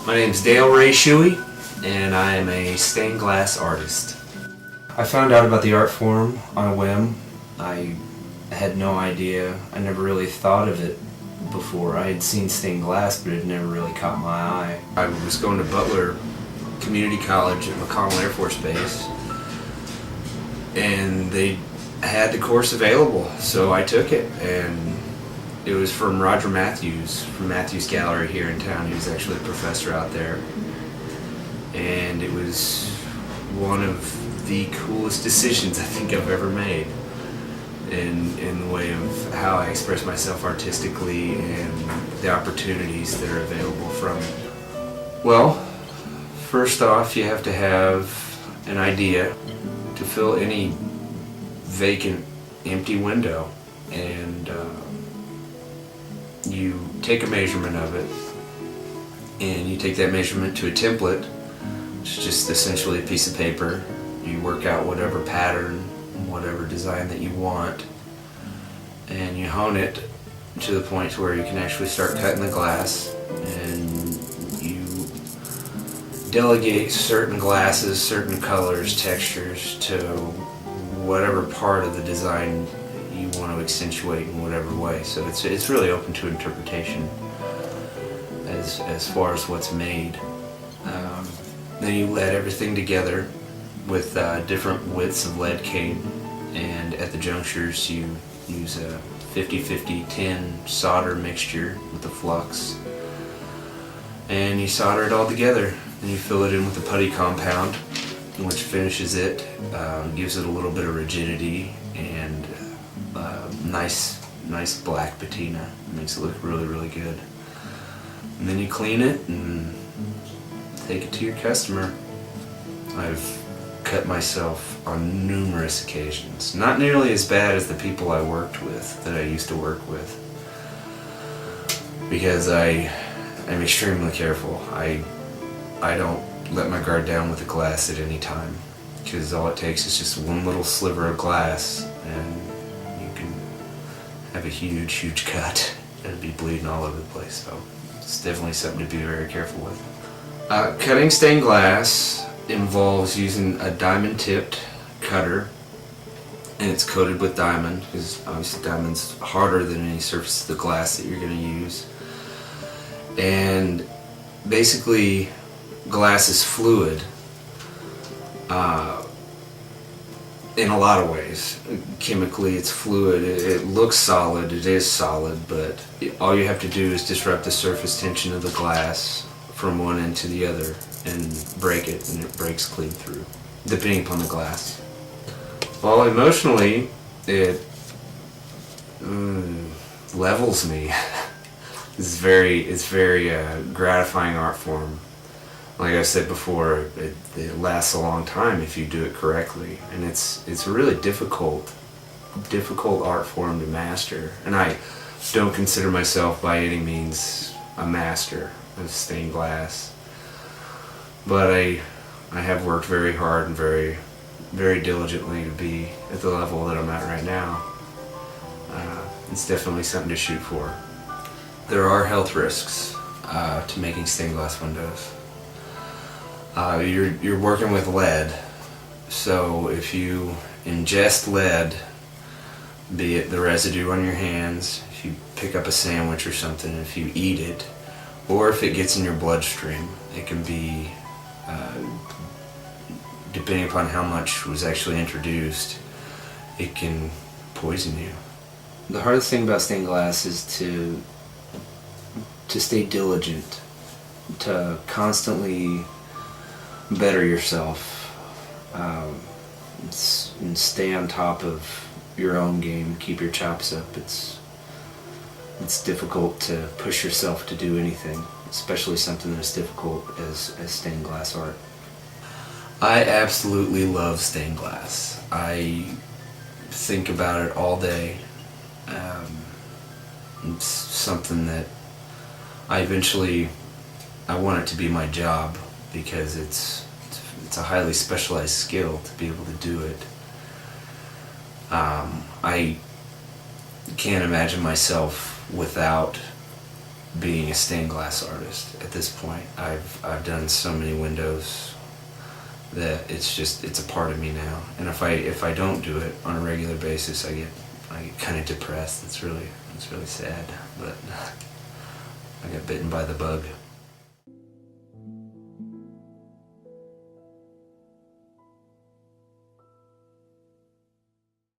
My name's Dale Ray Shuey, and I am a stained glass artist. I found out about the art form on a whim. I had no idea. I never really thought of it before. I had seen stained glass, but it never really caught my eye. I was going to Butler Community College at McConnell Air Force Base, and they had the course available, so I took it. And it was from Roger Matthews, from Matthews Gallery here in town. He was actually a professor out there. And it was one of the coolest decisions I think I've ever made in the way of how I express myself artistically and the opportunities that are available from it. Well, first off, you have to have an idea to fill any vacant, empty window. And you take a measurement of it, and you take that measurement to a template, which is just essentially a piece of paper. You work out whatever pattern, whatever design that you want, and you hone it to the point where you can actually start cutting the glass, and you delegate certain glasses, certain colors, textures to whatever part of the design you want to accentuate in whatever way. So it's really open to interpretation as far as what's made. Then you lead everything together with different widths of lead cane, and at the junctures you use a 50-50 tin solder mixture with the flux, and you solder it all together. Then you fill it in with the putty compound, which finishes it, gives it a little bit of rigidity and nice black patina. It makes it look really, really good. And then you clean it and take it to your customer. I've cut myself on numerous occasions. Not nearly as bad as the people I worked with, that I used to work with, because I'm extremely careful. I don't let my guard down with the glass at any time, because all it takes is just one little sliver of glass and you can have a huge cut and be bleeding all over the place. So it's definitely something to be very careful with. Cutting stained glass involves using a diamond-tipped cutter, and it's coated with diamond, because obviously diamond's harder than any surface of the glass that you're going to use. And basically, glass is fluid in a lot of ways. Chemically, it's fluid. It looks solid. It is solid, but all you have to do is disrupt the surface tension of the glass from one end to the other and break it, and it breaks clean through, depending upon the glass. Well, emotionally, it levels me. It's very gratifying art form. Like I said before, it lasts a long time if you do it correctly, and it's a really difficult art form to master. And I don't consider myself by any means a master of stained glass, but I have worked very hard and very diligently to be at the level that I'm at right now. It's definitely something to shoot for. There are health risks to making stained glass windows. You're working with lead, so if you ingest lead, be it the residue on your hands, if you pick up a sandwich or something, if you eat it, or if it gets in your bloodstream, it can be, depending upon how much was actually introduced, it can poison you. The hardest thing about stained glass is to stay diligent, to constantly better yourself, and stay on top of your own game, keep your chops up. It's difficult to push yourself to do anything, especially something as difficult as stained glass art. I absolutely love stained glass. I think about it all day. It's something that I want it to be my job, because it's a highly specialized skill to be able to do it. I can't imagine myself without being a stained glass artist at this point. I've done so many windows that it's a part of me now. And if I don't do it on a regular basis, I get kind of depressed. It's really sad, but I got bitten by the bug.